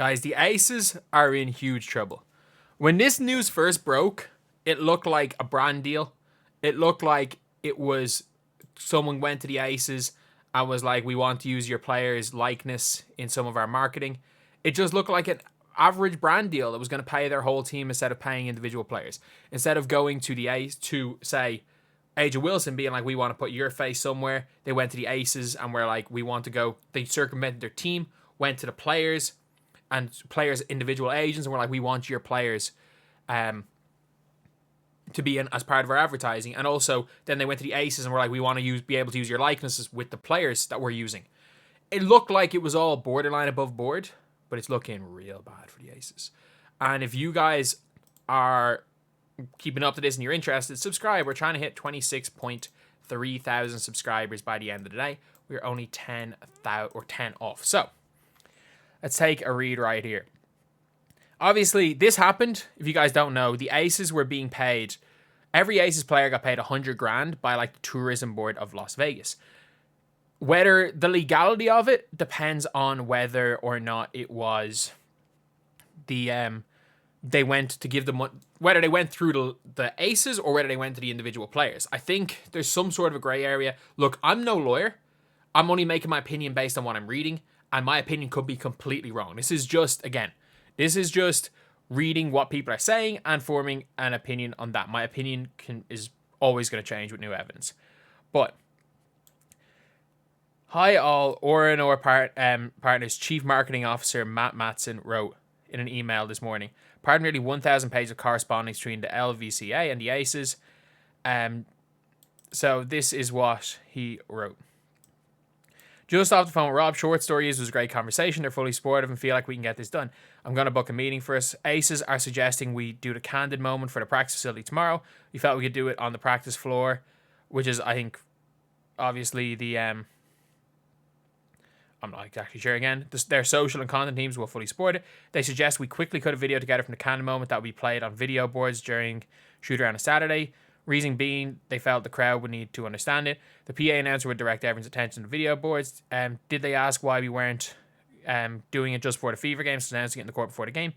Guys, the Aces are in huge trouble. When this news first broke, it looked like a brand deal. It looked like it was someone went to the Aces and was like, we want to use your players' likeness in some of our marketing. It just looked like an average brand deal that was going to pay their whole team instead of paying individual players. Instead of going to the Ace to say, Aja Wilson being like, we want to put your face somewhere, they went to the Aces and were like, we want to go. They circumvented their team, went to the players and players' individual agents and were like, we want your players to be in as part of our advertising. And also then they went to the Aces and were like, we want to be able to use your likenesses with the players that we're using. It looked like it was all borderline above board, but it's looking real bad for the Aces. And if you guys are keeping up to this and you're interested, subscribe. We're trying to hit 26.3 thousand subscribers by the end of the day. We're only 10 off. So let's take a read right here. Obviously, this happened. If you guys don't know, the Aces were being paid. Every Aces player got paid $100,000 by like the tourism board of Las Vegas. Whether the legality of it depends on whether or not it was the they went to give them whether they went through the Aces or whether they went to the individual players. I think there's some sort of a gray area. Look, I'm no lawyer. I'm only making my opinion based on what I'm reading, and my opinion could be completely wrong. This is just reading what people are saying and forming an opinion on that. My opinion is always going to change with new evidence. But hi all, Or Partners Chief Marketing Officer Matt Matson wrote in an email this morning. Part of nearly 1,000 pages of correspondence between the LVCA and the Aces. So this is what he wrote. Just off the phone with Rob, short story is, it was a great conversation. They're fully supportive and feel like we can get this done. I'm going to book a meeting for us. Aces are suggesting we do the candid moment for the practice facility tomorrow. We felt we could do it on the practice floor, which is, I think, obviously the... I'm not exactly sure again. Their social and content teams will fully support it. They suggest we quickly cut a video together from the candid moment that will be played on video boards during shoot around on Saturday. Reason being, they felt the crowd would need to understand it. The PA announcer would direct everyone's attention to video boards. Did they ask why we weren't doing it just for the Fever games, announcing it in the court before the game?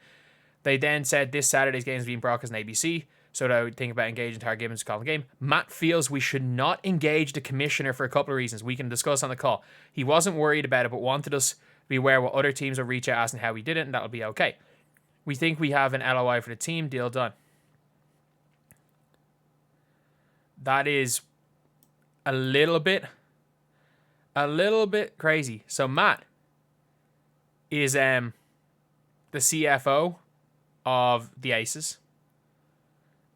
They then said this Saturday's game is being broadcast on ABC, so that I would think about engaging Tara Gibbons to call the game. Matt feels we should not engage the commissioner for a couple of reasons we can discuss on the call. He wasn't worried about it, but wanted us to be aware what other teams will reach out asking how we did it, and that'll be okay. We think we have an LOI for the team. Deal done. That is a little bit crazy. So Matt is the CFO of the Aces,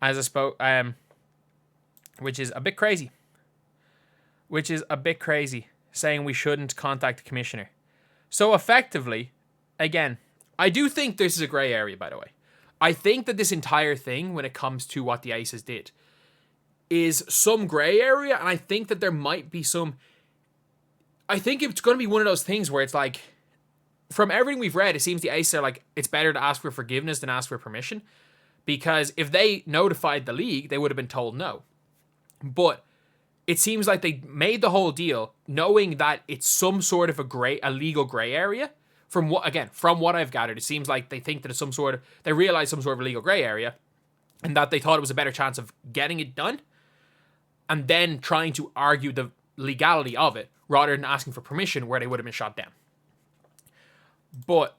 as I spoke, which is a bit crazy. Saying we shouldn't contact the commissioner. So effectively, again, I do think this is a gray area, by the way. I think that this entire thing, when it comes to what the Aces did, is some gray area, and I think that there might be some... I think it's going to be one of those things where it's like, from everything we've read, it seems the Aces are like, it's better to ask for forgiveness than ask for permission, because if they notified the league, they would have been told no. But it seems like they made the whole deal knowing that it's some sort of a legal gray area. From what I've gathered, it seems like they think that it's they realize some sort of legal gray area, and that they thought it was a better chance of getting it done, and then trying to argue the legality of it rather than asking for permission where they would have been shot down. But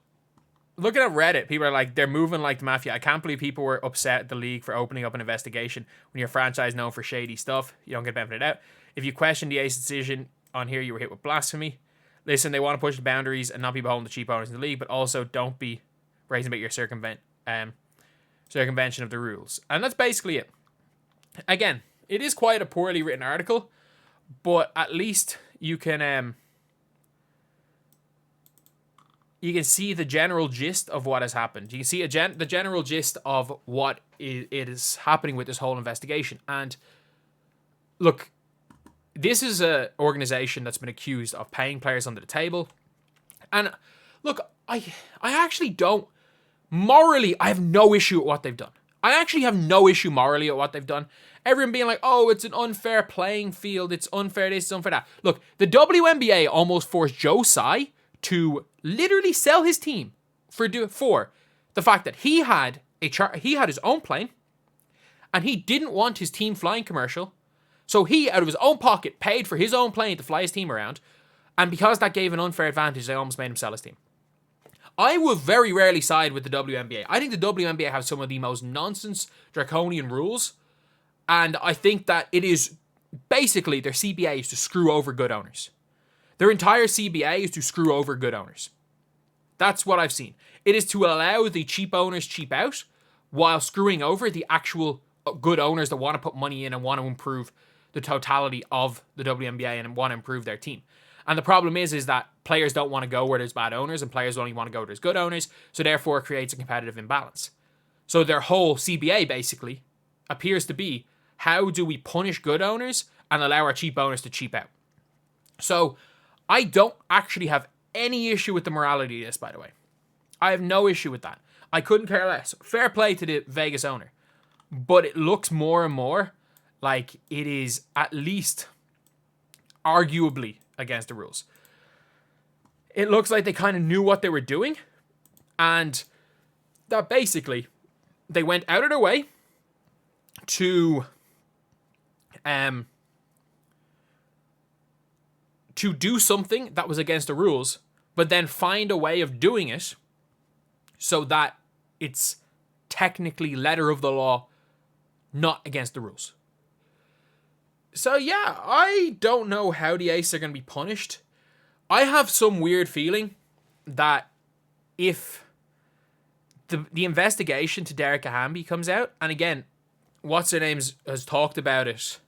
looking at Reddit, people are like, they're moving like the mafia. I can't believe people were upset at the league for opening up an investigation when your franchise known for shady stuff. You don't get benefited out. If you question the Ace decision on here, you were hit with blasphemy. Listen, they want to push the boundaries and not be beholden to cheap owners in the league, but also don't be brazen about your circumvention of the rules. And that's basically it. Again, it is quite a poorly written article, but at least you can see the general gist of what has happened. You can see the general gist of what is happening with this whole investigation. And look, this is an organization that's been accused of paying players under the table. And look, I actually don't... Morally, I have no issue with what they've done. I actually have no issue morally at what they've done. Everyone being like, oh, it's an unfair playing field. It's unfair this, it's unfair that. Look, the WNBA almost forced Joe Tsai to literally sell his team for the fact that he had his own plane, and he didn't want his team flying commercial, so he, out of his own pocket, paid for his own plane to fly his team around, and because that gave an unfair advantage, they almost made him sell his team. I will very rarely side with the WNBA. I think the WNBA have some of the most nonsense, draconian rules, and I think that it is basically their CBA is to screw over good owners. Their entire CBA is to screw over good owners. That's what I've seen. It is to allow the cheap owners cheap out while screwing over the actual good owners that want to put money in and want to improve the totality of the WNBA and want to improve their team. And the problem is that players don't want to go where there's bad owners and players only want to go where there's good owners, so therefore it creates a competitive imbalance. So their whole CBA basically appears to be, how do we punish good owners and allow our cheap owners to cheap out? So I don't actually have any issue with the morality of this, by the way. I have no issue with that. I couldn't care less. Fair play to the Vegas owner. But it looks more and more like it is at least arguably against the rules. It looks like they kind of knew what they were doing, and that basically they went out of their way to do something that was against the rules, but then find a way of doing it so that it's technically letter of the law, not against the rules. So yeah, I don't know how the Aces are going to be punished. I have some weird feeling that if the investigation to Derek Ahambi comes out, and again, what's her name has talked about it.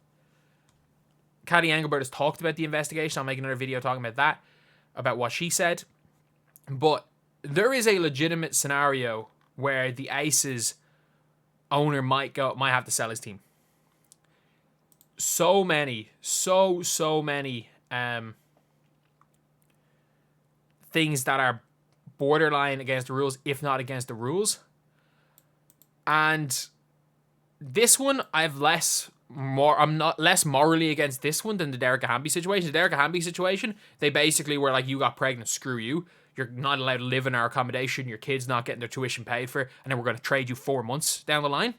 Caddy Engelbert has talked about the investigation. I'll make another video talking about that, about what she said. But there is a legitimate scenario where the Aces owner might have to sell his team. So many things that are borderline against the rules, if not against the rules. And this one, I'm not less morally against this one than the Derek Ahambi situation. The Derek Ahambi situation, they basically were like, you got pregnant, screw you. You're not allowed to live in our accommodation. Your kid's not getting their tuition paid for, and then we're going to trade you 4 months down the line.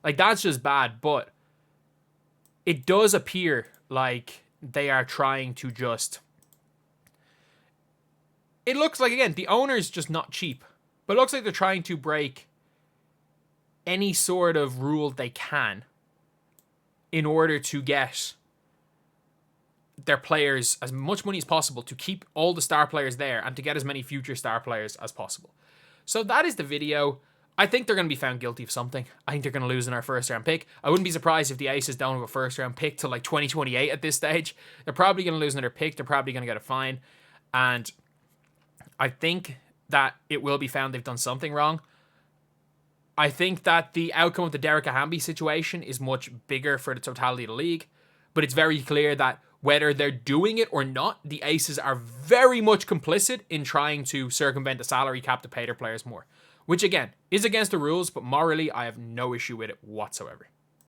Like, that's just bad, but it does appear like they are trying to just... It looks like, again, the owner's just not cheap, but it looks like they're trying to break any sort of rule they can in order to get their players as much money as possible, to keep all the star players there and to get as many future star players as possible. So that is the video. I think they're going to be found guilty of something. I think they're going to lose in our first round pick. I wouldn't be surprised if the Aces don't have a first round pick till like 2028 at this stage. They're probably going to lose another pick. They're probably going to get a fine. And I think that it will be found they've done something wrong. I think that the outcome of the Derek Ahambi situation is much bigger for the totality of the league. But it's very clear that whether they're doing it or not, the Aces are very much complicit in trying to circumvent the salary cap to pay their players more. Which, again, is against the rules, but morally, I have no issue with it whatsoever.